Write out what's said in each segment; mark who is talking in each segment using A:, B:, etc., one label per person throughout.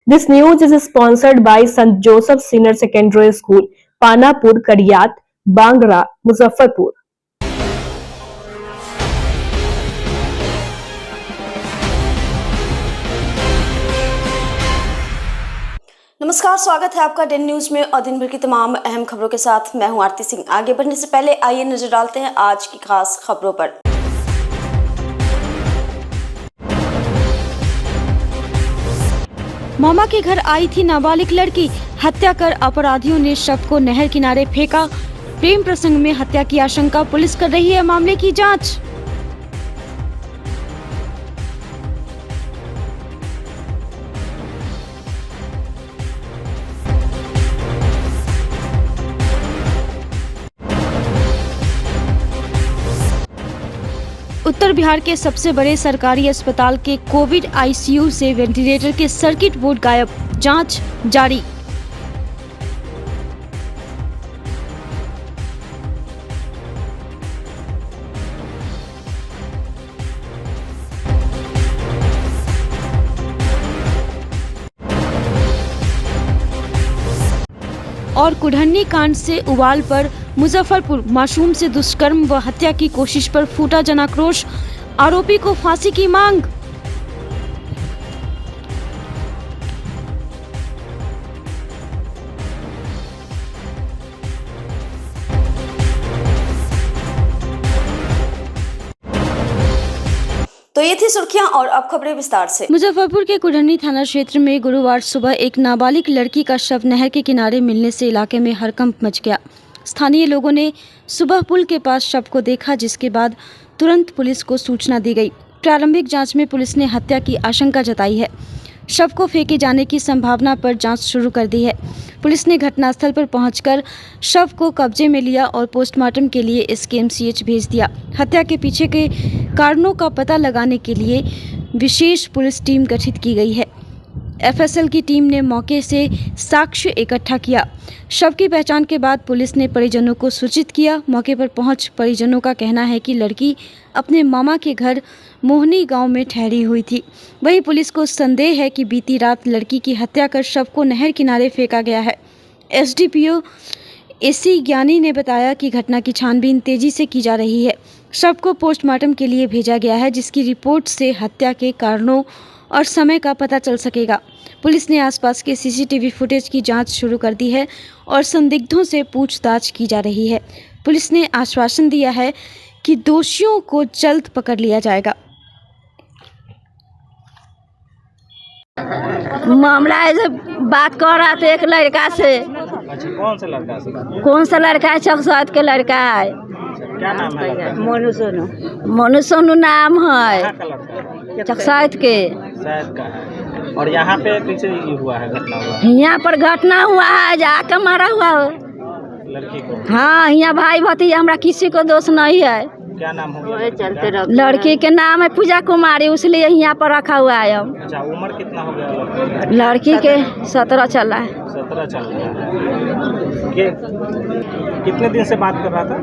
A: This news is sponsored by St. Joseph Senior Secondary School, Panapur, Kariyat, Bangra, Muzaffarpur.
B: नमस्कार, स्वागत है आपका Dane news में और दिन भर की तमाम अहम खबरों के साथ मैं हूं आरती सिंह। आगे बढ़ने से पहले आइए नजर डालते हैं आज की खास खबरों पर।
C: मामा के घर आई थी नाबालिग लड़की, हत्या कर अपराधियों ने शव को नहर किनारे फेंका। प्रेम प्रसंग में हत्या की आशंका, पुलिस कर रही है मामले की जांच। उत्तर बिहार के सबसे बड़े सरकारी अस्पताल के कोविड आईसीयू से वेंटिलेटर के सर्किट बोर्ड गायब, जांच जारी। और कुढ़नी कांड से उबाल पर मुजफ्फरपुर, मासूम से दुष्कर्म व हत्या की कोशिश पर फूटा जनाक्रोश, आरोपी को फांसी की मांग।
B: तो ये थी सुर्खियां और अब खबरें विस्तार से।
C: मुजफ्फरपुर के कुढ़नी थाना क्षेत्र में गुरुवार सुबह एक नाबालिग लड़की का शव नहर के किनारे मिलने से इलाके में हड़कंप मच गया। स्थानीय लोगों ने सुबह पुल के पास शव को देखा, जिसके बाद तुरंत पुलिस को सूचना दी गई। प्रारंभिक जांच में पुलिस ने हत्या की आशंका जताई है। शव को फेंके जाने की संभावना पर जांच शुरू कर दी है। पुलिस ने घटनास्थल पर पहुंचकर शव को कब्जे में लिया और पोस्टमार्टम के लिए एसकेएमसीएच भेज दिया। हत्या के पीछे के कारणों का पता लगाने के लिए विशेष पुलिस टीम गठित की गई है। एफएसएल की टीम ने मौके से साक्ष्य इकट्ठा किया। शव की पहचान के बाद पुलिस ने परिजनों को सूचित किया। मौके पर पहुंच परिजनों का कहना है कि लड़की अपने मामा के घर मोहनी गांव में ठहरी हुई थी। वहीं पुलिस को संदेह है कि बीती रात लड़की की हत्या कर शव को नहर किनारे फेंका गया है। एसडीपीओ एसी ज्ञानी ने बताया कि घटना की छानबीन तेजी से की जा रही है। शव को पोस्टमार्टम के लिए भेजा गया है, जिसकी रिपोर्ट से हत्या के कारणों और समय का पता चल सकेगा। पुलिस ने आसपास के सीसीटीवी फुटेज की जांच शुरू कर दी है और संदिग्धों से पूछताछ की जा रही है। पुलिस ने आश्वासन दिया है कि दोषियों को जल्द पकड़ लिया जाएगा।
D: मामला ऐसे बात कर रहा था एक लड़का से।
E: अच्छा, कौन सा लड़का से?
D: कौन सा लड़का है? चकसौत के लड़का है।
E: क्या नाम है?
D: मोनू सोनू। मोनू सोनू नाम है।
E: कहाँ का लड़का है?
D: चकसौत के।
E: शायद का है। और यहाँ पे कैसे ये हुआ है, घटना हुआ?
D: यहाँ पर घटना हुआ है, जाके मारा हुआ हो
E: लड़की को?
D: हाँ, यहाँ भाई भतीजा, हमरा किसी को दोष नहीं है।
E: क्या नाम हो गया?
D: लड़की के नाम है पूजा कुमारी, इसलिए यहाँ पर रखा हुआ है हम।
E: अच्छा, उम्र कितना हो गया
D: लड़की के 17 चला है।
E: 17 चल रहा है। कितने दिन से बात कर रहा था?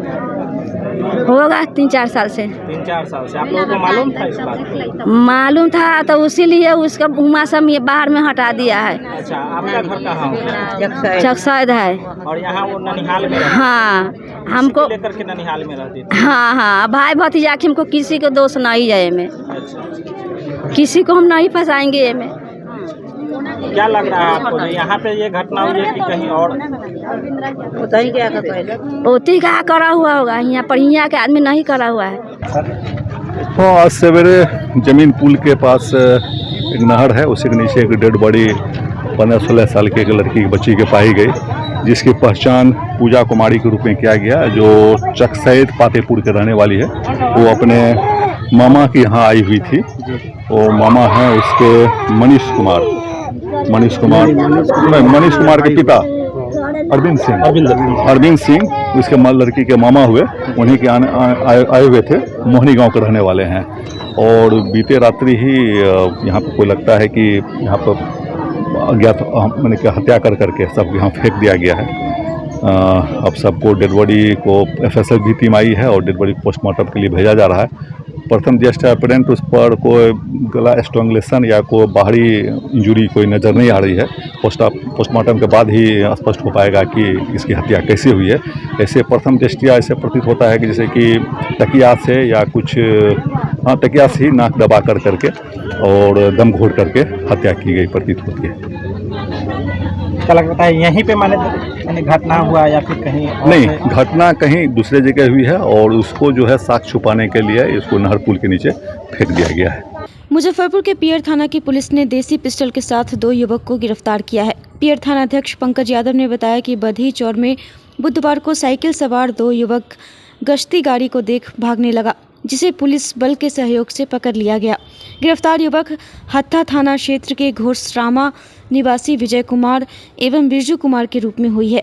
D: होगा 3-4 साल से।
E: 3-4 साल से। आप लोगों को मालूम था इस बात का?
D: मालूम था, तो इसीलिए उसका उमा सब बाहर में हटा दिया है।
E: अच्छा, आपका घर कहाँ हो?
D: चकसौद है।
E: और यहाँ वो ननिहाल में रहती?
D: हाँ, हमको
E: लेकर के ननिहाल में रहती थी?
D: हाँ हाँ, भाई भतीजा के हमको किसी को दोष नहीं है में।
E: अच्छा,
D: किसी को हम नहीं फंसाएंगे में।
E: क्या लग रहा है आपको यहाँ पे ये घटना हुई है कि कहीं और?
D: ओती का करा हुआ होगा, यहाँ पर यहाँ के आदमी नहीं करा हुआ है।
F: हाँ, आज सवेरे जमीन पुल के पास एक नहर है, उसी के नीचे एक डेड बॉडी 15-16 साल की एक लड़की बच्ची के पाई गई, जिसकी पहचान पूजा कुमारी के रूप में किया गया, जो चकसैद पातेपुर के रहने वाली है। वो अपने मामा के यहाँ आई हुई थी। वो मामा हैं उसके मनीष कुमार के पिता अरविंद सिंह उसके लड़की के मामा हुए। उन्हीं के आए हुए थे, मोहनी गांव के रहने वाले हैं। और बीते रात्रि ही यहाँ पर कोई लगता है कि यहाँ पर अज्ञात मैंने क्या हत्या करके सब यहाँ फेंक दिया गया है। अब सबको डेड बॉडी को एफएसएल भी टीम आई है और डेड बॉडी पोस्टमार्टम के लिए भेजा जा रहा है। प्रथम ज्येष्ठ अपरेंट उस पर कोई गला स्ट्रैंगुलेशन या कोई बाहरी इंजरी कोई नज़र नहीं आ रही है। पोस्टमार्टम के बाद ही स्पष्ट हो पाएगा कि इसकी हत्या कैसे हुई है। ऐसे प्रथम दृष्टया ऐसे प्रतीत होता है कि जैसे कि तकिया से या कुछ तकिया से ही नाक दबा करके और दम घोट करके हत्या की गई प्रतीत होती है।
E: क्या लगता है यहीं पे माने घटना हुआ या फिर कहीं और
F: नहीं,
E: पे?
F: घटना कहीं दूसरे जगह हुई है और उसको जो है साक्ष्य छुपाने के लिए इसको नहर पुल के नीचे फेंक दिया गया है।
C: मुजफ्फरपुर के पियर थाना की पुलिस ने देसी पिस्टल के साथ 2 युवक को गिरफ्तार किया है। पियर थाना अध्यक्ष पंकज यादव ने बताया कि बधी चौर में बुधवार को साइकिल सवार 2 युवक गश्ती गाड़ी को देख भागने लगा, जिसे पुलिस बल के सहयोग से पकड़ लिया गया। गिरफ्तार युवक हत्था थाना क्षेत्र के घोषरामा निवासी विजय कुमार एवं बिरजू कुमार के रूप में हुई है।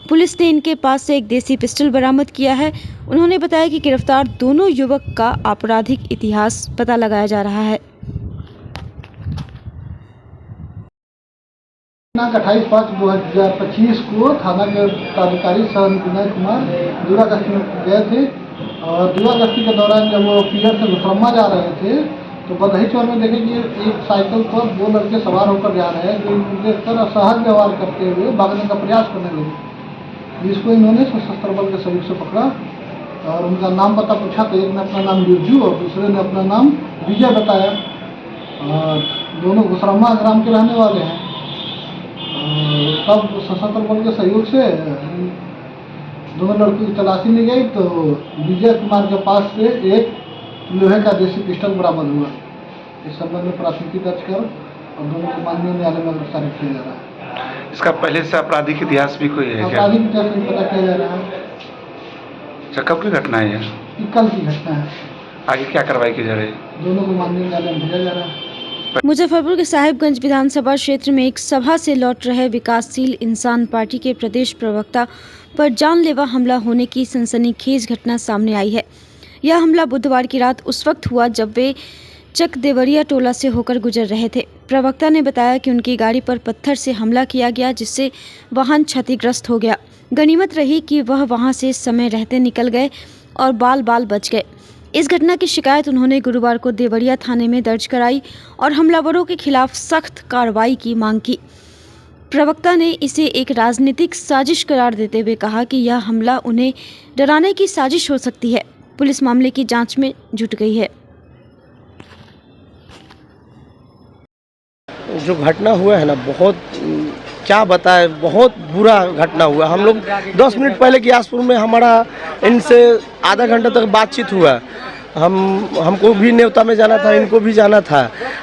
C: पुलिस ने इनके पास से एक देसी पिस्टल बरामद किया है। उन्होंने बताया कि गिरफ्तार दोनों युवक का आपराधिक इतिहास पता लगाया जा रहा है।
G: दिनांक 28/5/2025 को थाना के कार्यकारी सह विनय कुमार दूरा गश्ती में गए थे और दूरा गश्ती के दौरान जब वो पियर से घुसरम्मा जा रहे थे तो बदही चौर में देखे कि एक साइकिल पर 2 लड़के सवार होकर जा रहे हैं, जो इनको देखकर असहज व्यवहार करते हुए भागने का प्रयास करने लगे, जिसको इन्होंने सशस्त्र बल के सहयोग से पकड़ा और उनका नाम पता पूछा तो एक ने अपना नाम बिरजू और दूसरे ने अपना नाम विजय बताया और दोनों घुसरम्मा ग्राम के रहने वाले हैं। तब सशस्त्र बल के सहयोग से दोनों लड़कों की तलाशी ली गई तो विजय कुमार के पास से एक लोहे का देसी पिस्टल बरामद हुआ। इस संबंध में प्राथमिकी दर्ज कर और दोनों को माननीय न्यायालय में गिरफ्तार किया जा रहा है।
H: इसका पहले से आपराधिक इतिहास भी कोई है क्या?
G: आपराधिक इतिहास भी पता किया जा रहा है।
H: अच्छा, कब की घटना है ये?
G: कल की घटना है।
H: आगे क्या कार्रवाई की जा रही है?
G: दोनों को माननीय न्यायालय में भेजा जा रहा है।
C: मुजफ्फरपुर के साहिबगंज विधानसभा क्षेत्र में एक सभा से लौट रहे विकासशील इंसान पार्टी के प्रदेश प्रवक्ता पर जानलेवा हमला होने की सनसनीखेज घटना सामने आई है। यह हमला बुधवार की रात उस वक्त हुआ जब वे चक देवरिया टोला से होकर गुजर रहे थे। प्रवक्ता ने बताया कि उनकी गाड़ी पर पत्थर से हमला किया गया, जिससे वाहन क्षतिग्रस्त हो गया। गनीमत रही कि वह वहां से समय रहते निकल गए और बाल बाल बच गए। इस घटना की शिकायत उन्होंने गुरुवार को देवरिया थाने में दर्ज कराई और हमलावरों के खिलाफ सख्त कार्रवाई की मांग की। प्रवक्ता ने इसे एक राजनीतिक साजिश करार देते हुए कहा कि यह हमला उन्हें डराने की साजिश हो सकती है। पुलिस मामले की जांच में जुट गई है।
I: जो घटना हुआ है ना, बहुत क्या बताए, बहुत बुरा घटना हुआ। हम लोग 10 मिनट पहले गियासपुर में हमारा इनसे आधा घंटा तक बातचीत हुआ। हमको भी न्योता में जाना था, इनको भी जाना था।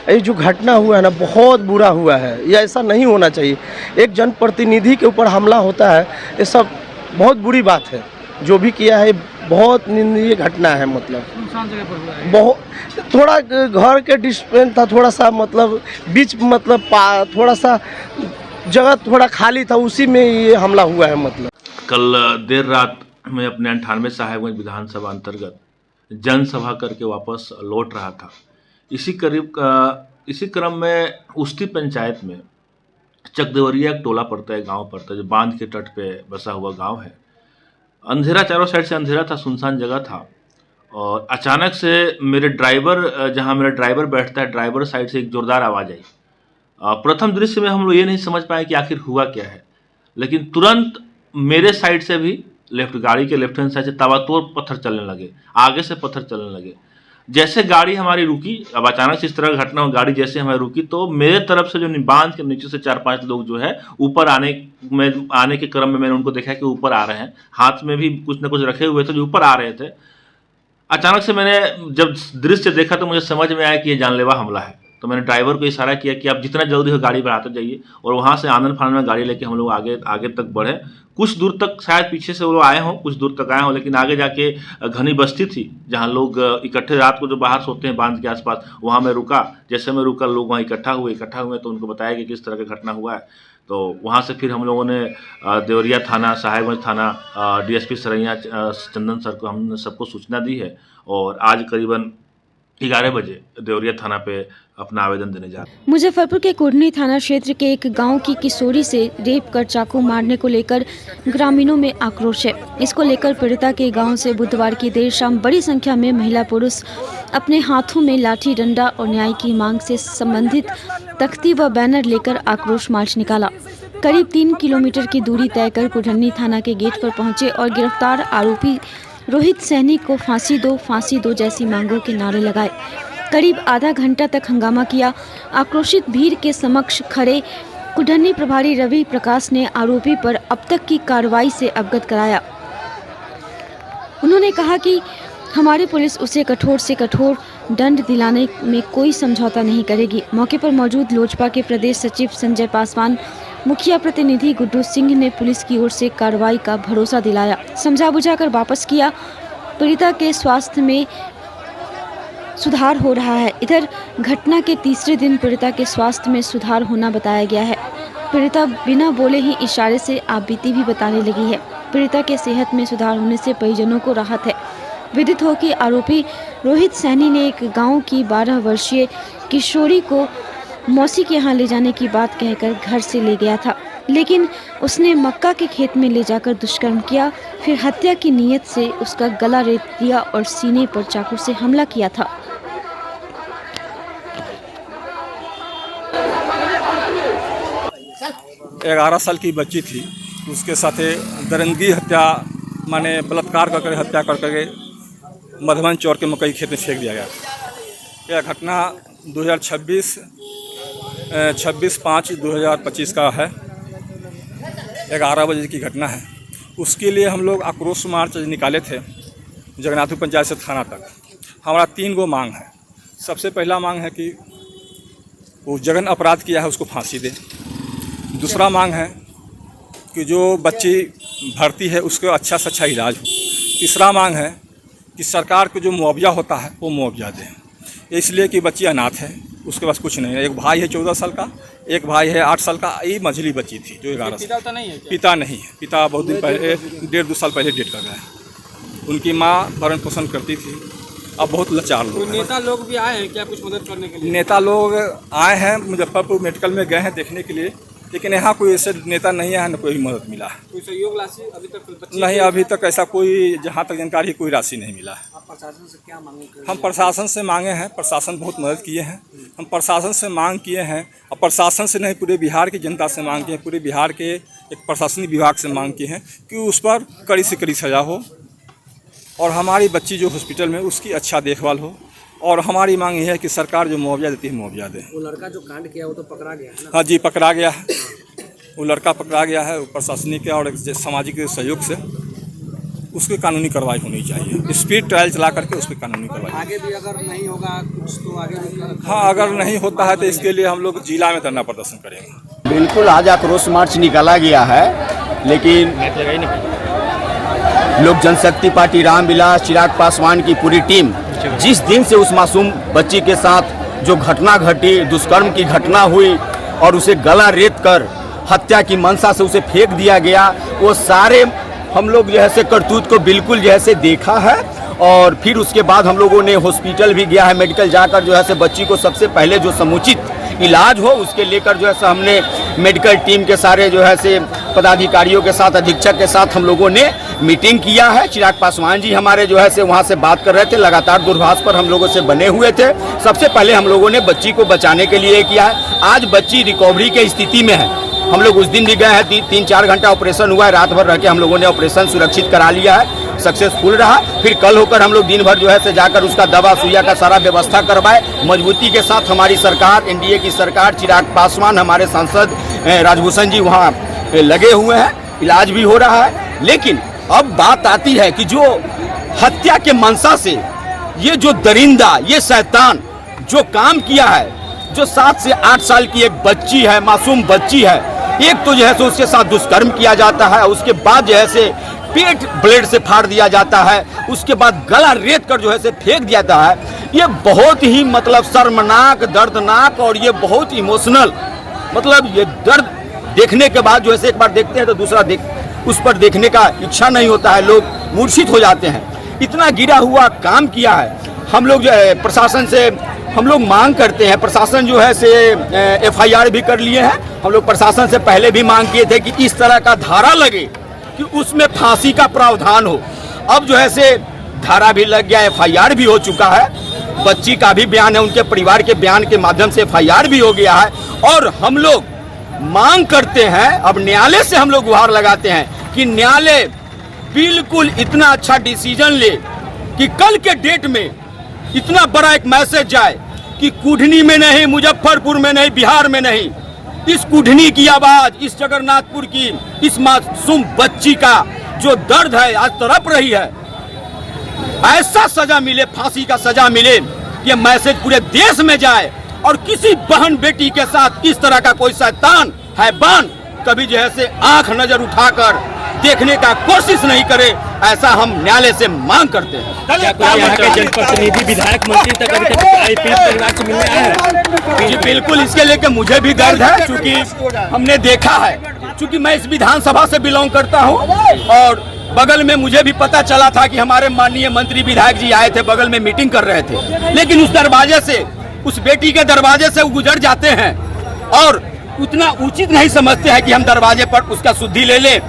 I: ये जो घटना हुआ है ना, बहुत बुरा हुआ है। ये ऐसा नहीं होना चाहिए। एक जनप्रतिनिधि के ऊपर हमला होता है, ये सब बहुत बुरी बात है। जो भी किया है बहुत निंदनीय घटना है। मतलब बहुत थोड़ा घर के डिस्टेंस था, थोड़ा सा मतलब बीच मतलब थोड़ा सा जगह थोड़ा खाली था, उसी में ये हमला हुआ है। मतलब
J: कल देर रात मैं अपने 98 साहिबगंज विधानसभा अंतर्गत जनसभा करके वापस लौट रहा था। इसी क्रम में उस्ती पंचायत में चकदेवरिया एक टोला पड़ता है, गांव पड़ता है, जो बांध के तट पे बसा हुआ गांव है। अंधेरा, चारों साइड से अंधेरा था, सुनसान जगह था और अचानक से मेरे ड्राइवर, जहां मेरा ड्राइवर बैठता है, ड्राइवर साइड से एक जोरदार आवाज़ आई। प्रथम दृश्य में हम लोग ये नहीं समझ पाए कि आखिर हुआ क्या है, लेकिन तुरंत मेरे साइड से भी गाड़ी के लेफ्ट हैंड साइड से ताबड़तोड़ पत्थर चलने लगे, आगे से पत्थर चलने लगे। जैसे गाड़ी हमारी रुकी, अब अचानक से इस तरह की घटना हो, गाड़ी जैसे हमारी रुकी तो मेरे तरफ से जो बांध के नीचे से 4-5 लोग जो है ऊपर आने के क्रम में मैंने उनको देखा कि ऊपर आ रहे हैं, हाथ में भी कुछ न कुछ रखे हुए थे, जो ऊपर आ रहे थे। अचानक से मैंने जब दृश्य देखा तो मुझे समझ में आया कि ये जानलेवा हमला है। तो मैंने ड्राइवर को इशारा किया कि आप जितना जल्दी हो गाड़ी बढ़ाते जाइए और वहाँ से आनंद फानंद में गाड़ी लेके हम लोग आगे तक बढ़े। कुछ दूर तक शायद पीछे से वो लोग आए हों, कुछ दूर तक आए हों, लेकिन आगे जाके घनी बस्ती थी जहाँ लोग इकट्ठे रात को जो बाहर सोते हैं बांध के आसपास, वहाँ मैं रुका। जैसे मैं रुका, लोग वहाँ इकट्ठा हुए तो उनको बताया कि किस तरह की घटना हुआ है। तो वहाँ से फिर हम लोगों ने देवरिया थाना, साहिबगंज थाना, DSP सरैया चंदन सर को हमने सबको सूचना दी है और आज करीबन 11 बजे देवरिया थाना पे अपना आवेदन देने जा रहे हैं।
C: मुजफ्फरपुर के कुढ़नी थाना क्षेत्र के एक गांव की किशोरी से रेप कर चाकू मारने को लेकर ग्रामीणों में आक्रोश है। इसको लेकर पीड़िता के गांव से बुधवार की देर शाम बड़ी संख्या में महिला पुरुष अपने हाथों में लाठी डंडा और न्याय की मांग से संबंधित तख्ती व बैनर लेकर आक्रोश मार्च निकाला। करीब 3 किलोमीटर की दूरी तय कर कुढ़नी थाना के गेट पर पहुंचे और गिरफ्तार आरोपी रोहित सैनी को फांसी दो जैसी मांगों के नारे लगाए। करीब आधा घंटा तक हंगामा किया। आक्रोशित भीड़ के समक्ष खड़े कुढ़नी प्रभारी रवि प्रकाश ने आरोपी पर अब तक की कार्रवाई से अवगत कराया। उन्होंने कहा कि हमारी पुलिस उसे कठोर से कठोर दंड दिलाने में कोई समझौता नहीं करेगी। मौके पर मौजूद लोजपा के प्रदेश सचिव संजय पासवान, मुखिया प्रतिनिधि गुड्डू सिंह ने पुलिस की ओर से कार्रवाई का भरोसा दिलाया, समझा बुझाकर वापस किया। पीड़िता के स्वास्थ्य में सुधार हो रहा है। इधर घटना के तीसरे दिन पीड़िता के स्वास्थ्य में सुधार होना बताया गया है। पीड़िता बिना बोले ही इशारे से आपबीती भी बताने लगी है। पीड़िता के सेहत में सुधार होने से परिजनों को राहत है। विदित हो कि आरोपी रोहित सैनी ने एक गांव की 12 वर्षीय किशोरी को मौसी के यहाँ ले जाने की बात कहकर घर से ले गया था, लेकिन उसने मक्का के खेत में ले जाकर दुष्कर्म किया। फिर हत्या की नीयत से उसका गला रेत दिया और सीने पर चाकू से हमला किया था।
K: एक 11 साल की बच्ची थी, उसके साथ दरिंदगी हत्या माने बलात्कार करके हत्या करके मधुबन चौर के मकई खेत में फेंक दिया गया। यह घटना 26/5/2025 का है। 11 बजे की घटना है। उसके लिए हम लोग आक्रोश मार्च निकाले थे जगन्नाथपुर पंचायत से थाना तक। हमारा 3 गो मांग है। सबसे पहला मांग है कि वो जघन्य अपराध किया है उसको फांसी दे। दूसरा मांग है कि जो बच्ची भर्ती है उसको अच्छा से अच्छा इलाज हो। तीसरा मांग है कि सरकार को जो मुआवजा होता है वो मुआवजा दे, इसलिए कि बच्ची अनाथ है, उसके पास कुछ नहीं है। एक भाई है 14 साल का, एक भाई है 8 साल का। ये मझली बच्ची थी जो 11 साल। पिता नहीं है? पिता नहीं है। पिता बहुत दिन पहले 1.5-2 साल पहले डेथ कर गया। उनकी माँ भरण पोषण करती थी। अब बहुत लाचार लोग।
E: नेता लोग भी आए हैं क्या कुछ मदद करने के लिए?
K: नेता लोग आए हैं, मुजफ्फरपुर मेडिकल में गए हैं देखने के लिए, लेकिन यहाँ कोई ऐसे नेता नहीं है, न कोई मदद मिला।
E: कोई सहयोग राशि अभी तक
K: नहीं, अभी तक ऐसा कोई, जहाँ तक जानकारी, कोई राशि नहीं मिला।
E: आप प्रशासन से क्या मांगे?
K: हम प्रशासन से मांगे हैं, प्रशासन बहुत मदद किए हैं। हम प्रशासन से मांग किए हैं, और प्रशासन से नहीं पूरे बिहार की जनता से मांग किए हैं, पूरे बिहार के एक प्रशासनिक विभाग से मांग किए हैं कि उस पर कड़ी से कड़ी सजा हो और हमारी बच्ची जो हॉस्पिटल में उसकी अच्छा देखभाल हो। और हमारी मांग यह है कि सरकार जो मुआवजा देती है मुआवजा दे।
E: वो लड़का जो कांड किया वो तो पकड़ा गया है ना?
K: हाँ जी, पकड़ा गया है। वो लड़का पकड़ा गया है। प्रशासनिक और सामाजिक सहयोग से उसकी कानूनी कार्रवाई होनी चाहिए। स्पीड ट्रायल चला करके उस पर कानूनी कार्रवाई।
E: आगे भी अगर नहीं होगा कुछ तो आगे भी?
K: हाँ, अगर नहीं होता है तो इसके लिए हम लोग जिला में धरना प्रदर्शन करेंगे।
L: बिल्कुल, आज आक्रोश मार्च निकाला गया है, लेकिन लोक जनशक्ति पार्टी रामविलास चिराग पासवान की पूरी टीम जिस दिन से उस मासूम बच्ची के साथ जो घटना घटी, दुष्कर्म की घटना हुई और उसे गला रेत कर हत्या की मंशा से उसे फेंक दिया गया, वो सारे हम लोग जो है से करतूत को बिल्कुल जो है से देखा है। और फिर उसके बाद हम लोगों ने हॉस्पिटल भी गया है, मेडिकल जाकर जो है से बच्ची को सबसे पहले जो समुचित इलाज हो उसके लेकर जो है से हमने मेडिकल टीम के सारे जो है से पदाधिकारियों के साथ, अधीक्षक के साथ हम लोगों ने मीटिंग किया है। चिराग पासवान जी हमारे जो है से वहाँ से बात कर रहे थे, लगातार दूरभाष पर हम लोगों से बने हुए थे। सबसे पहले हम लोगों ने बच्ची को बचाने के लिए किया है। आज बच्ची रिकवरी के स्थिति में है। हम लोग उस दिन भी गए हैं, 3-4 घंटा ऑपरेशन हुआ है, रात भर रह के हम लोगों ने ऑपरेशन सुरक्षित करा लिया है, सक्सेसफुल रहा। फिर कल होकर हम लोग दिन भर जो है से जाकर उसका दवा सुइया का सारा व्यवस्था करवाए। मजबूती के साथ हमारी सरकार, एनडीए की सरकार, चिराग पासवान, हमारे सांसद राजभूषण जी वहाँ लगे हुए हैं, इलाज भी हो रहा है। लेकिन अब बात आती है कि जो हत्या के मंशा से ये जो दरिंदा, ये शैतान जो काम किया है, जो 7 से 8 साल की एक बच्ची है, मासूम बच्ची है, एक तो जो है से उसके साथ दुष्कर्म किया जाता है, उसके बाद जो है से पेट ब्लेड से फाड़ दिया जाता है, उसके बाद गला रेत कर जो है से फेंक दिया जाता है। ये बहुत ही मतलब शर्मनाक, दर्दनाक और ये बहुत इमोशनल, मतलब ये दर्द देखने के बाद जो है से एक बार देखते हैं तो दूसरा उस पर देखने का इच्छा नहीं होता है, लोग मूर्छित हो जाते हैं। इतना गिरा हुआ काम किया है। हम लोग जो है प्रशासन से हम लोग मांग करते हैं, प्रशासन जो है से FIR भी कर लिए हैं। हम लोग प्रशासन से पहले भी मांग किए थे कि इस तरह का धारा लगे कि उसमें फांसी का प्रावधान हो। अब जो है से धारा भी लग गया, FIR भी हो चुका है, बच्ची का भी बयान है, उनके परिवार के बयान के माध्यम से FIR भी हो गया है। और हम लोग मांग करते हैं, अब न्यायालय से हम लोग गुहार लगाते हैं कि न्यायालय बिल्कुल इतना अच्छा डिसीजन ले कि कल के डेट में इतना बड़ा एक मैसेज जाए कि कुढ़नी में नहीं, मुजफ्फरपुर में नहीं, बिहार में नहीं, इस कुढ़नी की आवाज, इस जगन्नाथपुर की इस मासूम बच्ची का जो दर्द है आज तड़प रही है, ऐसा सजा मिले, फांसी का सजा मिले कि मैसेज पूरे देश में जाए और किसी बहन बेटी के साथ इस तरह का कोई शैतान हैवान कभी जो है से आंख नजर उठाकर देखने का कोशिश नहीं करे, ऐसा हम न्यायालय से मांग करते हैं।
E: क्या यहाँ के जनप्रतिनिधि, विधायक, मंत्री तक अभी तक पीड़ित परिवार से मिलने आए हैं?
L: जी बिल्कुल, इसके लेके मुझे भी दर्द है, क्योंकि हमने देखा है, क्योंकि मैं इस विधानसभा से बिलोंग करता हूँ और बगल में मुझे भी पता चला था कि हमारे माननीय मंत्री विधायक जी आए थे, बगल में मीटिंग कर रहे थे, लेकिन उस दरवाजे से, उस बेटी के दरवाजे से वो गुजर जाते हैं और उतना उचित नहीं समझते हैं कि हम दरवाजे पर उसका शुद्धि ले लें।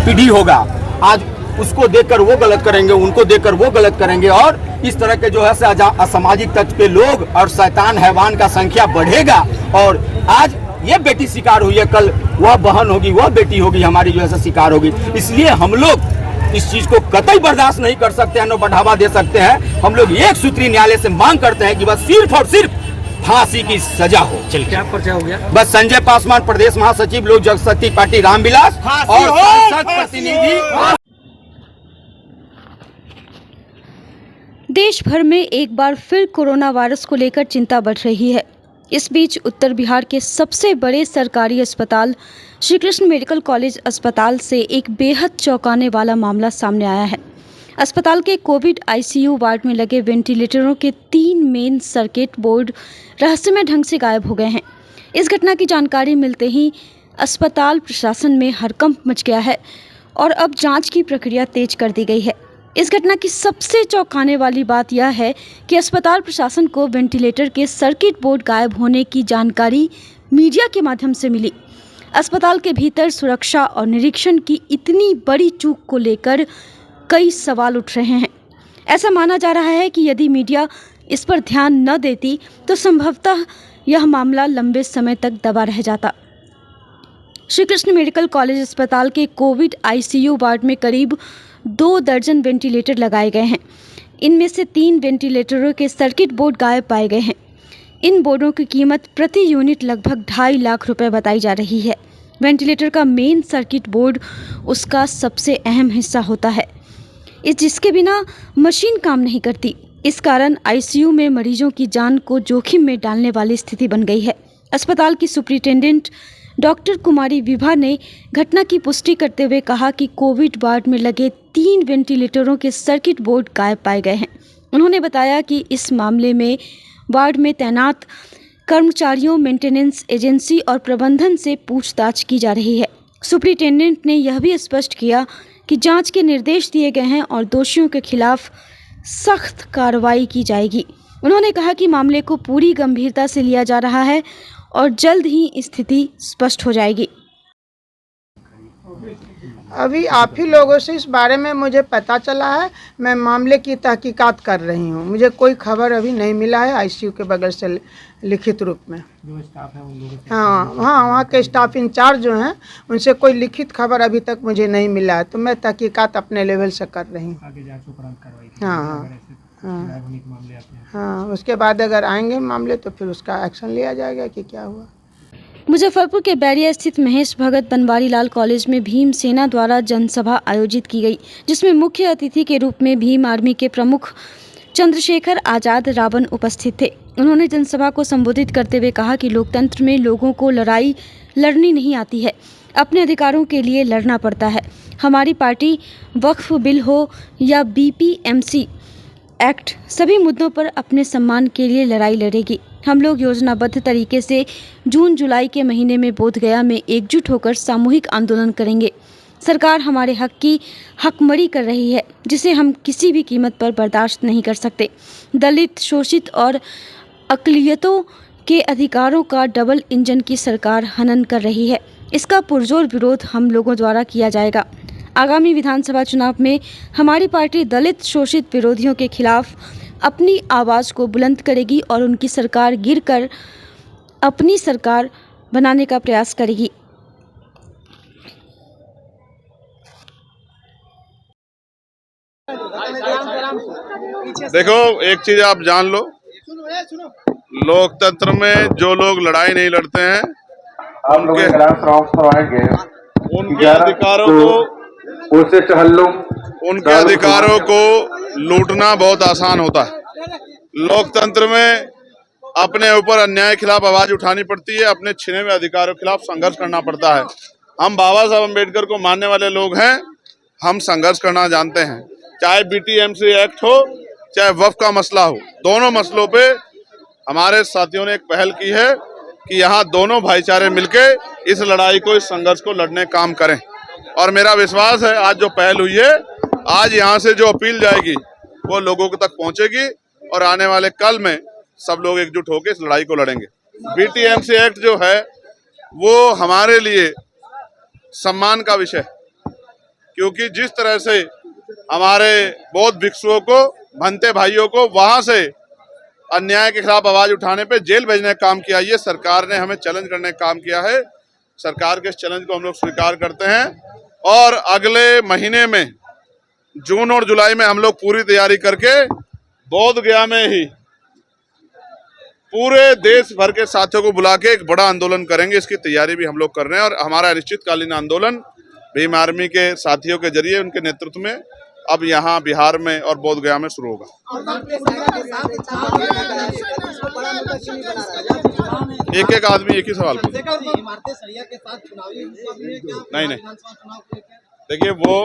L: पीढ़ी होगा, आज उसको देखकर वो गलत करेंगे, उनको देखकर वो गलत करेंगे और इस तरह के जो है असामाजिक तत्व के लोग और शैतान हैवान का संख्या बढ़ेगा। और आज ये बेटी शिकार हुई है, कल वह बहन होगी, वह बेटी होगी, हमारी जो है शिकार होगी। इसलिए हम लोग इस चीज को कतई बर्दाश्त नहीं कर सकते हैं, न बढ़ावा दे सकते हैं। हम लोग एक सूत्री न्यायालय से मांग करते हैं कि बस सिर्फ और सिर्फ फांसी की सजा हो।
E: क्या पर्चा हो गया?
L: बस संजय पासवान, प्रदेश महासचिव, लोक जनशक्ति पार्टी रामविलास और सांसद प्रतिनिधि।
C: देश भर में एक बार फिर कोरोना वायरस को लेकर चिंता बढ़ रही है। इस बीच उत्तर बिहार के सबसे बड़े सरकारी अस्पताल श्री कृष्ण मेडिकल कॉलेज अस्पताल से एक बेहद चौंकाने वाला मामला सामने आया है। अस्पताल के कोविड ICU वार्ड में लगे वेंटिलेटरों के 3 मेन सर्किट बोर्ड रहस्यमय ढंग से गायब हो गए हैं। इस घटना की जानकारी मिलते ही अस्पताल प्रशासन में हड़कंप मच गया है और अब जांच की प्रक्रिया तेज कर दी गई है। इस घटना की सबसे चौंकाने वाली बात यह है कि अस्पताल प्रशासन को वेंटिलेटर के सर्किट बोर्ड गायब होने की जानकारी मीडिया के माध्यम से मिली। अस्पताल के भीतर सुरक्षा और निरीक्षण की इतनी बड़ी चूक को लेकर कई सवाल उठ रहे हैं। ऐसा माना जा रहा है कि यदि मीडिया इस पर ध्यान न देती तो संभवतः यह मामला लंबे समय तक दबा रह जाता। श्री कृष्ण मेडिकल कॉलेज अस्पताल के कोविड ICU वार्ड में करीब 2 दर्जन वेंटिलेटर लगाए गए हैं। इनमें से 3 वेंटिलेटरों के सर्किट बोर्ड गायब पाए गए हैं। इन बोर्डों की कीमत प्रति यूनिट लगभग 2.5 लाख रुपए बताई जा रही है। वेंटिलेटर का मेन सर्किट बोर्ड उसका सबसे अहम हिस्सा होता है, जिसके बिना मशीन काम नहीं करती। इस कारण ICU में मरीजों की जान को जोखिम में डालने वाली स्थिति बन गई है। अस्पताल की सुपरिटेंडेंट डॉक्टर कुमारी विभा ने घटना की पुष्टि करते हुए कहा कि कोविड वार्ड में लगे 3 वेंटिलेटरों के सर्किट बोर्ड गायब पाए गए हैं। उन्होंने बताया कि इस मामले में वार्ड में तैनात कर्मचारियों, मेंटेनेंस एजेंसी और प्रबंधन से पूछताछ की जा रही है। सुपरिटेंडेंट ने यह भी स्पष्ट किया कि जांच के निर्देश दिए गए हैं और दोषियों के खिलाफ सख्त कार्रवाई की जाएगी। उन्होंने कहा कि मामले को पूरी गंभीरता से लिया जा रहा है और जल्द ही स्थिति स्पष्ट हो जाएगी।
M: अभी आप ही लोगों से इस बारे में मुझे पता चला है। मैं मामले की तहकीकात कर रही हूँ। मुझे कोई खबर अभी नहीं मिला है ICU के बगल से लिखित रूप में।
E: जो स्टाफ है उन लोगों से
M: हाँ, वहाँ के स्टाफ इंचार्ज जो हैं उनसे कोई लिखित खबर अभी तक मुझे नहीं मिला है, तो मैं तहकीकात अपने लेवल से कर रही हूँ।
E: आगे जांच उपरांत कार्रवाई
M: हाँ, उसके बाद अगर आएंगे मामले तो फिर उसका एक्शन लिया जाएगा कि क्या हुआ।
C: मुजफ्फरपुर के बैरिया स्थित महेश भगत बनवारी लाल कॉलेज में भीम सेना द्वारा जनसभा आयोजित की गई, जिसमें मुख्य अतिथि के रूप में भीम आर्मी के प्रमुख चंद्रशेखर आजाद रावण उपस्थित थे। उन्होंने जनसभा को संबोधित करते हुए कहा कि लोकतंत्र में लोगों को लड़ाई लड़नी नहीं आती है, अपने अधिकारों के लिए लड़ना पड़ता है। हमारी पार्टी वक्फ बिल हो या BPMC एक्ट, सभी मुद्दों पर अपने सम्मान के लिए लड़ाई लड़ेगी। हम लोग योजनाबद्ध तरीके से जून जुलाई के महीने में बोधगया में एकजुट होकर सामूहिक आंदोलन करेंगे। सरकार हमारे हक की हकमरी कर रही है, जिसे हम किसी भी कीमत पर बर्दाश्त नहीं कर सकते। दलित, शोषित और अक़लियतों के अधिकारों का डबल इंजन की सरकार हनन कर रही है। इसका पुरजोर विरोध हम लोगों द्वारा किया जाएगा। आगामी विधानसभा चुनाव में हमारी पार्टी दलित शोषित विरोधियों के खिलाफ अपनी आवाज़ को बुलंद करेगी और उनकी सरकार गिरकर अपनी सरकार बनाने का प्रयास करेगी।
N: देखो, एक चीज आप जान लो, लोकतंत्र में जो लोग लड़ाई नहीं लड़ते हैं उनके अधिकारों को लूटना बहुत आसान होता है। लोकतंत्र में अपने ऊपर अन्याय के खिलाफ आवाज उठानी पड़ती है, अपने छिने हुए अधिकारों के खिलाफ संघर्ष करना पड़ता है। हम बाबा साहब अम्बेडकर को मानने वाले लोग हैं, हम संघर्ष करना जानते हैं। चाहे BTMC एक्ट हो, चाहे वक्फ का मसला हो, दोनों मसलों पे हमारे साथियों ने एक पहल की है कि यहाँ दोनों भाईचारे मिलके इस लड़ाई को, इस संघर्ष को लड़ने काम करें। और मेरा विश्वास है आज जो पहल हुई है, आज यहाँ से जो अपील जाएगी वो लोगों तक पहुँचेगी और आने वाले कल में सब लोग एकजुट होकर इस लड़ाई को लड़ेंगे। BTMC एक्ट जो है वो हमारे लिए सम्मान का विषय है, क्योंकि जिस तरह से हमारे बौद्ध भिक्षुओं को, भंते भाइयों को वहां से अन्याय के खिलाफ आवाज उठाने पे जेल भेजने का काम किया, ये सरकार ने हमें चैलेंज करने का काम किया है। सरकार के इस चैलेंज को हम लोग स्वीकार करते हैं और अगले महीने में जून और जुलाई में हम लोग पूरी तैयारी करके बोध गया में ही पूरे देश भर के साथियों को बुला के एक बड़ा आंदोलन करेंगे। इसकी तैयारी भी हम लोग कर रहे हैं और हमारा अनिश्चितकालीन आंदोलन भीम आर्मी के साथियों के जरिए, उनके नेतृत्व में अब यहाँ बिहार में और बोध गया में शुरू होगा। एक एक आदमी एक ही सवाल पूछे। नहीं, देखिए वो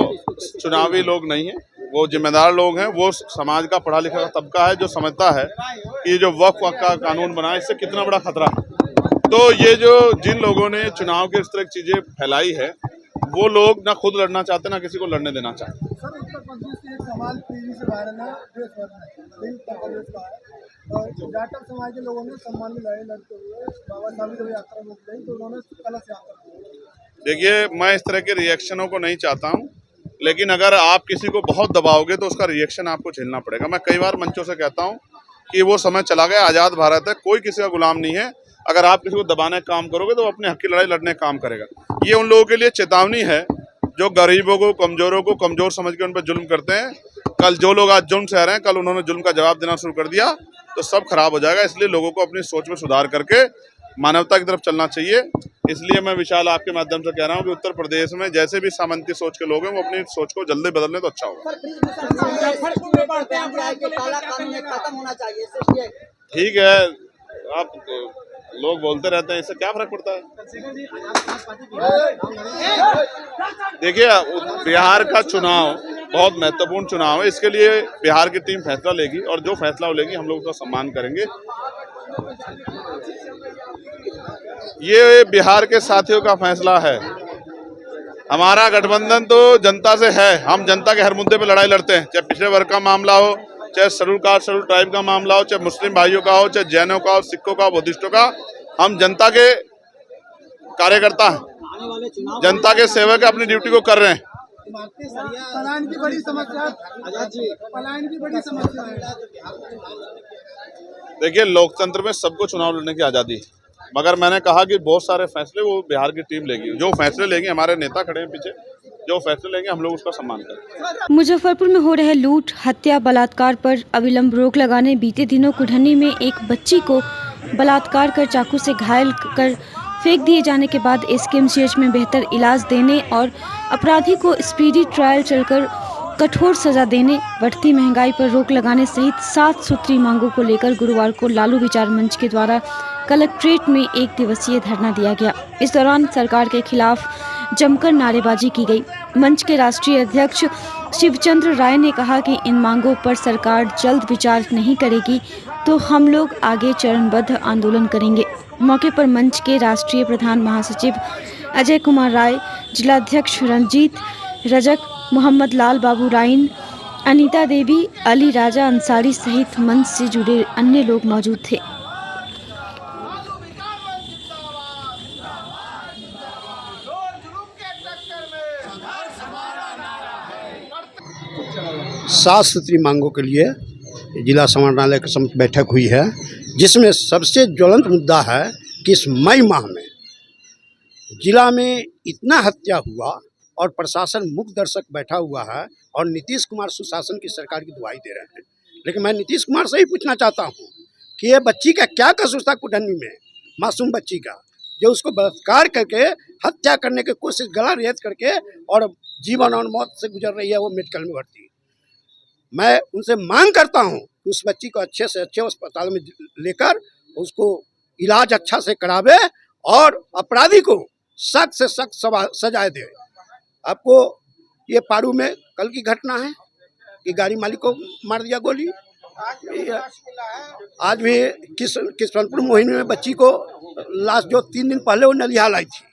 N: चुनावी लोग नहीं है, वो जिम्मेदार लोग हैं। वो समाज का पढ़ा लिखा तबका है जो समझता है कि जो वक्फ का कानून बना है इससे कितना बड़ा खतरा है। तो ये जो जिन लोगों ने चुनाव के इस तरह की चीजें फैलाई है, वो लोग ना खुद लड़ना चाहते, ना किसी को लड़ने देना चाहते।
G: जाटव समाज के लोगों ने सम्मान में लड़ाई लड़ते हुए बाबा साहब की यात्रा में गई तो उन्होंने कलश यात्रा।
N: देखिए, मैं इस तरह के रिएक्शनों को नहीं चाहता हूं, लेकिन अगर आप किसी को बहुत दबाओगे तो उसका रिएक्शन आपको झेलना पड़ेगा। मैं कई बार मंचों से कहता हूं कि वो समय चला गया, आज़ाद भारत है, कोई किसी का गुलाम नहीं है। अगर आप किसी को दबाने का काम करोगे तो वो अपने हक की लड़ाई लड़ने का काम करेगा। ये उन लोगों के लिए चेतावनी है जो गरीबों को, कमजोरों को कमजोर समझ के उन पर जुल्म करते हैं। कल जो लोग आज जुल्म सह रहे हैं, कल उन्होंने जुल्म का जवाब देना शुरू कर दिया तो सब खराब हो जाएगा। इसलिए लोगों को अपनी सोच में सुधार करके मानवता की तरफ चलना चाहिए। इसलिए मैं विशाल आपके माध्यम से कह रहा हूँ कि उत्तर प्रदेश में जैसे भी सामंती सोच के लोग हैं वो अपनी सोच को जल्दी बदल लें तो अच्छा होगा। ठीक है, आप लोग बोलते रहते हैं, इससे क्या फर्क पड़ता है। देखिए, बिहार का चुनाव बहुत महत्वपूर्ण चुनाव है, इसके लिए बिहार की टीम फैसला लेगी और जो फैसला लेगी हम लोग उसका सम्मान करेंगे। ये बिहार के साथियों का फैसला है। हमारा गठबंधन तो जनता से है, हम जनता के हर मुद्दे पे लड़ाई लड़ते हैं, चाहे पिछड़े वर्ग का मामला हो, चाहे शेड्यूल कास्ट शेड्यूल ट्राइब का मामला हो, चाहे मुस्लिम भाइयों का हो, चाहे जैनों का हो, सिखों का, बुद्धिस्टों का। हम जनता के कार्यकर्ता हैं, जनता के सेवक अपनी ड्यूटी को कर रहे हैं।
G: पलायन की बड़ी समस्या है।
N: देखिए, लोकतंत्र में सबको चुनाव लड़ने की आज़ादी है, मगर मैंने कहा कि बहुत सारे फैसले वो बिहार की टीम लेगी। जो फैसले लेंगे, हमारे नेता खड़े हैं पीछे, जो फैसले लेंगे हम लोग उसका सम्मान करेंगे।
C: मुजफ्फरपुर में हो रहे लूट, हत्या, बलात्कार पर अविलंब रोक लगाने बीते दिनों कुढ़नी में एक बच्ची को बलात्कार कर चाकू से घायल कर फेंक दिए जाने के बाद SKMCH में बेहतर इलाज देने और अपराधी को स्पीडी ट्रायल चलकर कठोर सजा देने, बढ़ती महंगाई पर रोक लगाने सहित 7 सूत्री मांगों को लेकर गुरुवार को लालू विचार मंच के द्वारा कलेक्ट्रेट में 1 दिवसीय धरना दिया गया। इस दौरान सरकार के खिलाफ जमकर नारेबाजी की गई। मंच के राष्ट्रीय अध्यक्ष शिवचंद्र राय ने कहा कि इन मांगों पर सरकार जल्द विचार नहीं करेगी तो हम लोग आगे चरणबद्ध आंदोलन करेंगे। मौके पर मंच के राष्ट्रीय प्रधान महासचिव अजय कुमार राय, जिलाध्यक्ष रंजीत रजक, मोहम्मद लाल बाबू राइन, अनीता देवी, अली राजा अंसारी सहित मंच से जुड़े अन्य लोग मौजूद थे।
O: सात सूत्री मांगों के लिए जिला समाहरणालय के समक्ष बैठक हुई है, जिसमें सबसे ज्वलंत मुद्दा है कि इस मई माह में जिला में इतना हत्या हुआ और प्रशासन मुख दर्शक बैठा हुआ है और नीतीश कुमार सुशासन की सरकार की दुहाई दे रहे हैं। लेकिन मैं नीतीश कुमार से ही पूछना चाहता हूँ कि ये बच्ची का क्या कसूर था कुटन्नी में, मासूम बच्ची का, जो उसको बलात्कार करके हत्या करने की कोशिश, गला रेत करके और जीवन और मौत से गुजर रही है वो मेडिकल में भर्ती। मैं उनसे मांग करता हूं कि उस बच्ची को अच्छे से अच्छे अस्पताल में लेकर उसको इलाज अच्छा से करावे और अपराधी को सख्त से सख्त सजाए दे। आपको ये पारू में कल की घटना है कि गाड़ी मालिक को मार दिया गोली। आज भी किशनपुर मोहिनी में बच्ची को लाश जो 3 दिन पहले वो नलिहाल आई थी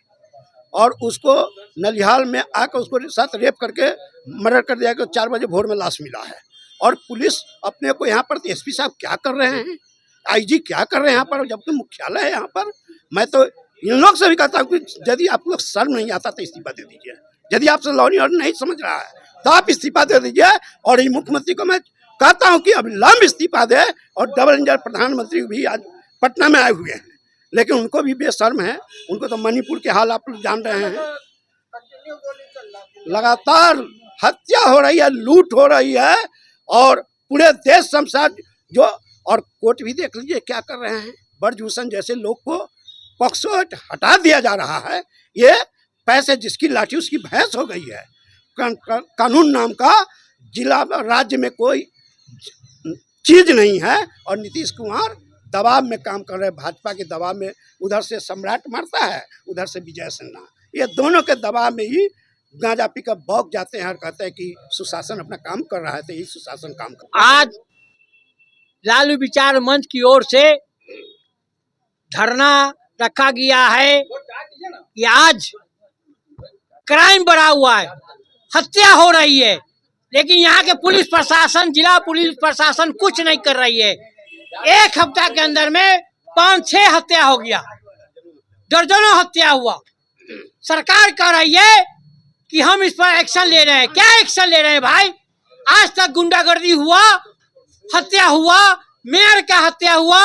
O: और उसको नलिहाल में आकर उसको साथ रेप करके मर्डर कर दिया कि 4 बजे भोर में लाश मिला है। और पुलिस अपने को यहाँ पर एसपी साहब क्या कर रहे हैं, आईजी क्या कर रहे हैं यहाँ पर, जबकि मुख्यालय है यहाँ पर। मैं तो इन लोग से भी कहता हूँ कि यदि आप लोग शर्म नहीं आता तो इस्तीफा दे दीजिए। यदि आपसे लॉ एंड ऑर्डर नहीं समझ रहा है तो आप इस्तीफा दे दीजिए। और ये मुख्यमंत्री को मैं कहता हूँ कि अविलंब इस्तीफा दे। और डबल इंजन प्रधानमंत्री भी आज पटना में आए हुए हैं, लेकिन उनको भी बेशर्म है। उनको तो मणिपुर के हाल आप लोग जान रहे हैं, लगातार हत्या हो रही है, लूट हो रही है और पूरे देश शमशान जो। और कोर्ट भी देख लीजिए क्या कर रहे हैं, ब्रजभूषण जैसे लोग को पॉक्सो हटा दिया जा रहा है। ये पैसे जिसकी लाठी उसकी भैंस हो गई है। कानून नाम का जिला राज्य में कोई चीज नहीं है और नीतीश कुमार दबाव में काम कर रहे हैं, भाजपा के दबाव में। उधर से सम्राट मारता है, उधर से विजय सिन्हा, ये दोनों के दबाव में ही गांजा पी कर बौक जाते हैं और कहते हैं कि सुशासन अपना काम कर रहा है, तो यही सुशासन काम कर रहा है।
P: आज लालू विचार मंच की ओर से धरना रखा गया है कि आज क्राइम बढ़ा हुआ है, हत्या हो रही है, लेकिन यहाँ के पुलिस प्रशासन, जिला पुलिस प्रशासन कुछ नहीं कर रही है। 1 हफ्ता के अंदर में 5-6 हत्या हो गया, दर्जनों हत्या हुआ। सरकार कह रही है कि हम इस पर एक्शन ले रहे हैं। क्या एक्शन ले रहे हैं भाई? आज तक गुंडागर्दी हुआ, हत्या हुआ, मेयर का हत्या हुआ,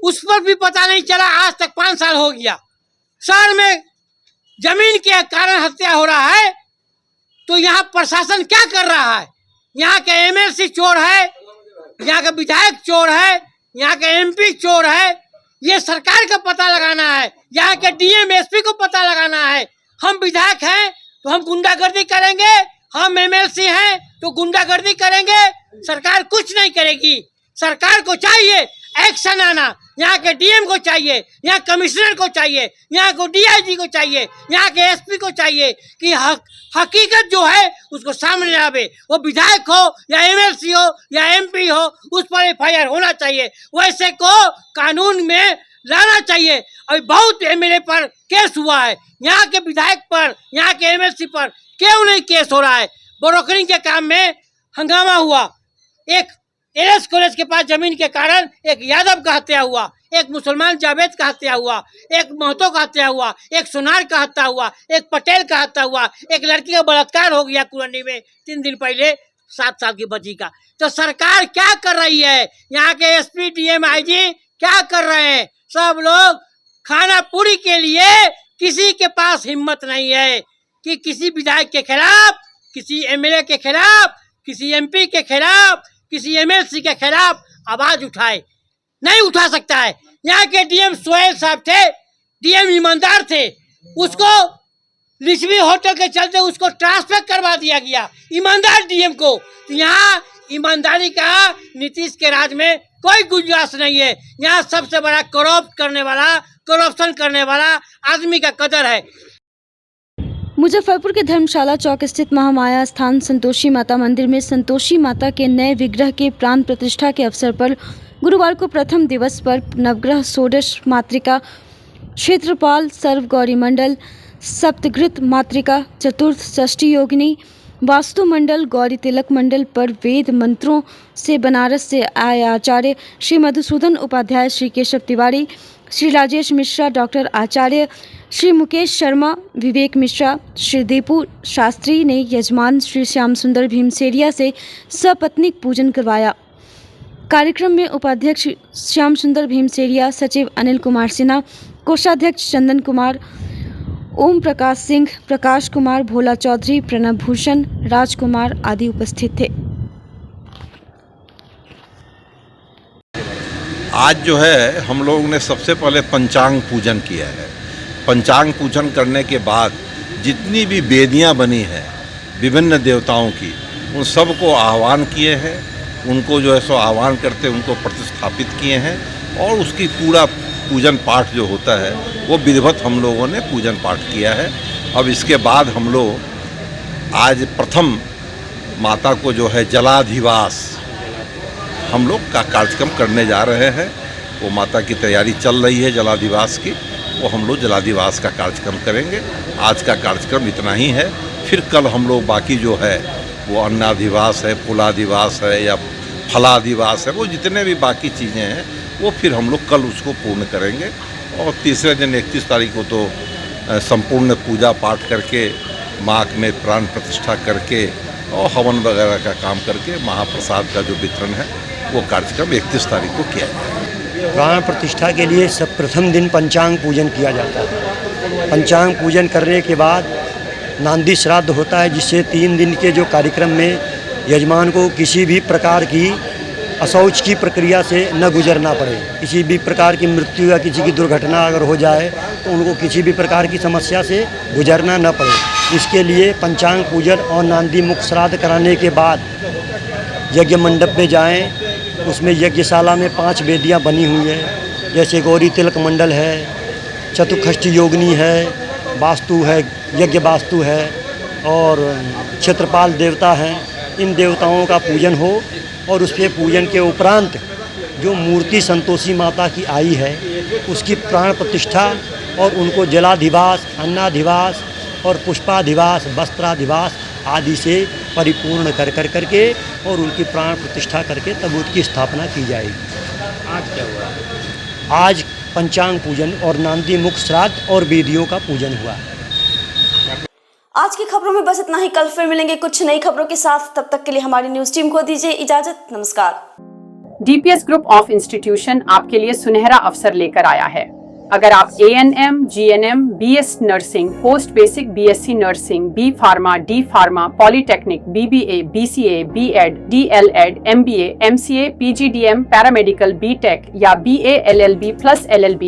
P: उस पर भी पता नहीं चला। आज तक 5 साल हो गया। शहर में जमीन के कारण हत्या हो रहा है, तो यहाँ प्रशासन क्या कर रहा है? यहाँ के एमएलसी चोर है, यहाँ का विधायक चोर है, यहाँ का एमपी चोर है। ये सरकार का पता लगाना है, यहाँ के डीएम एसपी को पता लगाना है। हम विधायक हैं तो हम गुंडागर्दी करेंगे, हम एमएलसी हैं तो गुंडागर्दी करेंगे। सरकार कुछ नहीं करेगी। सरकार को चाहिए एक्शन आना, यहाँ के डीएम को चाहिए, यहाँ कमिश्नर को चाहिए, यहाँ को डीआईजी को चाहिए, यहाँ के एसपी को चाहिए कि हकीकत जो है उसको सामने आवे। वो विधायक हो या एमएलसी हो या एमपी हो, उस पर एफआईआर होना चाहिए। वैसे को कानून में लाना चाहिए। अभी बहुत एमएलए पर केस हुआ है, यहाँ के विधायक पर, यहाँ के एमएलसी पर क्यों नहीं केस हो रहा है? ब्रोकरिंग के काम में हंगामा हुआ, एक एलएस कॉलेज के पास जमीन के कारण एक यादव का हत्या हुआ, एक मुसलमान जावेद का हत्या हुआ, एक महतो का हत्या हुआ, एक सोनार का हत्या हुआ, एक पटेल का हत्या हुआ, एक लड़की का बलात्कार हो गया कुरंडी में 3 दिन पहले 7 साल की बच्ची का। तो सरकार क्या कर रही है? यहाँ के एसपी डीएम आईजी क्या कर रहे हैं? सब लोग खाना पूरी के लिए, किसी के पास हिम्मत नहीं है कि किसी विधायक के खिलाफ, किसी एमएलए के खिलाफ, किसी एमपी के खिलाफ, किसी एमएलसी के खिलाफ आवाज उठाए। नहीं उठा सकता है। यहाँ के डीएम सोहेल साहब थे, डीएम ईमानदार थे, उसको लिच्छवी होटल के चलते उसको ट्रांसफर करवा दिया गया, ईमानदार डीएम को। तो यहाँ ईमानदारी का नीतीश के राज में कोई गुंजाइश नहीं है। यहाँ सबसे बड़ा करप्शन करने वाला आदमी का कदर है।
C: मुजफ्फरपुर के धर्मशाला चौक स्थित महामाया स्थान संतोषी माता मंदिर में संतोषी माता के नए विग्रह के प्राण प्रतिष्ठा के अवसर पर गुरुवार को प्रथम दिवस पर नवग्रह षोडश मातृका क्षेत्रपाल सर्व गौरी मंडल सप्तघृत मातृका, चतुर्थ षष्ठी योगिनी, वास्तु मंडल, गौरी तिलक मंडल पर वेद मंत्रों से बनारस से आए आचार्य श्री मधुसूदन उपाध्याय, श्री केशव तिवारी, श्री राजेश मिश्रा, डॉक्टर आचार्य श्री मुकेश शर्मा, विवेक मिश्रा, श्री दीपू शास्त्री ने यजमान श्री श्याम सुंदर भीमसेरिया से सपत्नीक पूजन करवाया। कार्यक्रम में उपाध्यक्ष श्याम सुंदर भीमसेरिया, सचिव अनिल कुमार सिन्हा, कोषाध्यक्ष चंदन कुमार, ओम प्रकाश सिंह, प्रकाश कुमार, भोला चौधरी, प्रणब भूषण, राजकुमार आदि उपस्थित थे।
Q: आज जो है हम लोगों ने सबसे पहले पंचांग पूजन किया है। पंचांग पूजन करने के बाद जितनी भी वेदियां बनी हैं विभिन्न देवताओं की, उन सबको आह्वान किए हैं, उनको जो है सो आह्वान करते उनको प्रतिस्थापित किए हैं और उसकी पूरा पूजन पाठ जो होता है वो विधिवत हम लोगों ने पूजन पाठ किया है। अब इसके बाद हम लोग आज प्रथम माता को जो है जलाधिवास हम लोग का कार्यक्रम करने जा रहे हैं। वो माता की तैयारी चल रही है जलाधिवास की, वो हम लोग जलाधिवास का कार्यक्रम करेंगे। आज का कार्यक्रम इतना ही है, फिर कल हम लोग बाकी जो है वो अन्नाधिवास है, फूलाधिवास है या फलाधिवास है, वो जितने भी बाकी चीज़ें हैं वो फिर हम लोग कल उसको पूर्ण करेंगे। और तीसरे दिन 31 तारीख को तो संपूर्ण पूजा पाठ करके माँ में प्राण प्रतिष्ठा करके और हवन वगैरह का काम करके महाप्रसाद का जो वितरण है वो कार्यक्रम 31 तारीख को किया जाएगा।
R: प्राण प्रतिष्ठा के लिए सब प्रथम दिन पंचांग पूजन किया जाता है। पंचांग पूजन करने के बाद नांदी श्राद्ध होता है, जिससे 3 दिन के जो कार्यक्रम में यजमान को किसी भी प्रकार की अशौच की प्रक्रिया से न गुजरना पड़े। किसी भी प्रकार की मृत्यु या किसी की दुर्घटना अगर हो जाए तो उनको किसी भी प्रकार की समस्या से गुजरना न पड़े। इसके लिए पंचांग पूजन और नांदी मुख श्राद्ध कराने के बाद यज्ञ मंडप में जाएं। उसमें यज्ञशाला में 5 वेदियां बनी हुई है, जैसे गौरी तिलक मंडल है, चतुष्षष्ठी योगिनी है, वास्तु है, यज्ञ वास्तु है और क्षेत्रपाल देवता हैं। इन देवताओं का पूजन हो और उसके पूजन के उपरांत जो मूर्ति संतोषी माता की आई है उसकी प्राण प्रतिष्ठा और उनको जलाधिवास, अन्नाधिवास और पुष्पाधिवास, वस्त्राधिवास आदि से परिपूर्ण करके और उनकी प्राण प्रतिष्ठा करके तब उसकी स्थापना की जाएगी। आज क्या हुआ? आज पंचांग पूजन और नांदी मुख श्राद्ध और वेदियों का पूजन हुआ।
B: आज की खबरों में बस इतना ही। कल फिर मिलेंगे कुछ नई खबरों के साथ। तब तक के लिए हमारी न्यूज टीम को दीजिए इजाजत। नमस्कार।
S: डीपीएस ग्रुप ऑफ इंस्टीट्यूशन आपके लिए सुनहरा अवसर लेकर आया है। अगर आप ANM, GNM, BS nursing, post basic BSc nursing, B pharma, D pharma, polytechnic, BBA, BCA, B.Ed, DLEd, MBA, MCA, PGDM, paramedical, B.Tech या BA LLB plus LLB,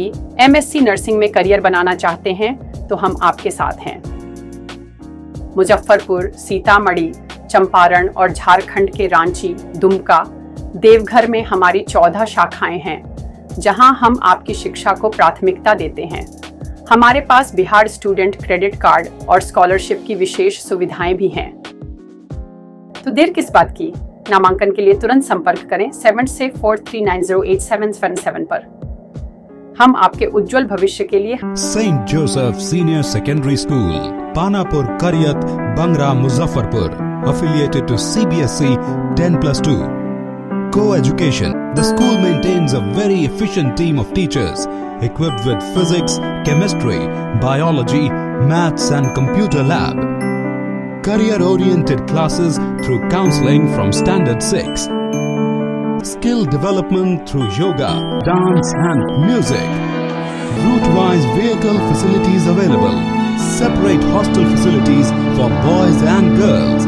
S: MSc nursing में करियर बनाना चाहते हैं तो हम आपके साथ हैं। मुजफ्फरपुर, सीतामढ़ी, चंपारण और झारखंड के रांची, दुमका, देवघर में हमारी 14 शाखाएं हैं, जहां हम आपकी शिक्षा को प्राथमिकता देते हैं। हमारे पास बिहार स्टूडेंट क्रेडिट कार्ड और स्कॉलरशिप की विशेष सुविधाएं भी हैं। तो देर किस बात की? नामांकन के लिए तुरंत संपर्क करें 7643908777 पर। हम आपके उज्जवल भविष्य के लिए
T: saint Joseph senior secondary school, Panapur, Kariyat, Bangra, Muzaffarpur, affiliated to CBSE 10+2. Co-education. The school maintains a very efficient team of teachers equipped with physics, chemistry, biology, maths and computer lab. Career-oriented classes through counseling from Standard 6. Skill development through yoga, dance and music. Route-wise vehicle facilities available. Separate hostel facilities for boys and girls.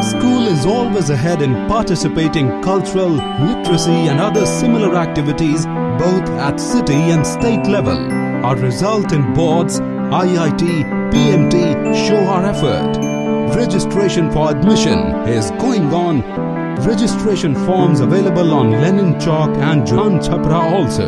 T: School is always ahead in participating cultural, literacy and other similar activities both at city and state level. Our result in boards, IIT, PMT show our effort. Registration for admission is going on. Registration forms available on Lenin Chalk and Jan Chhapra also.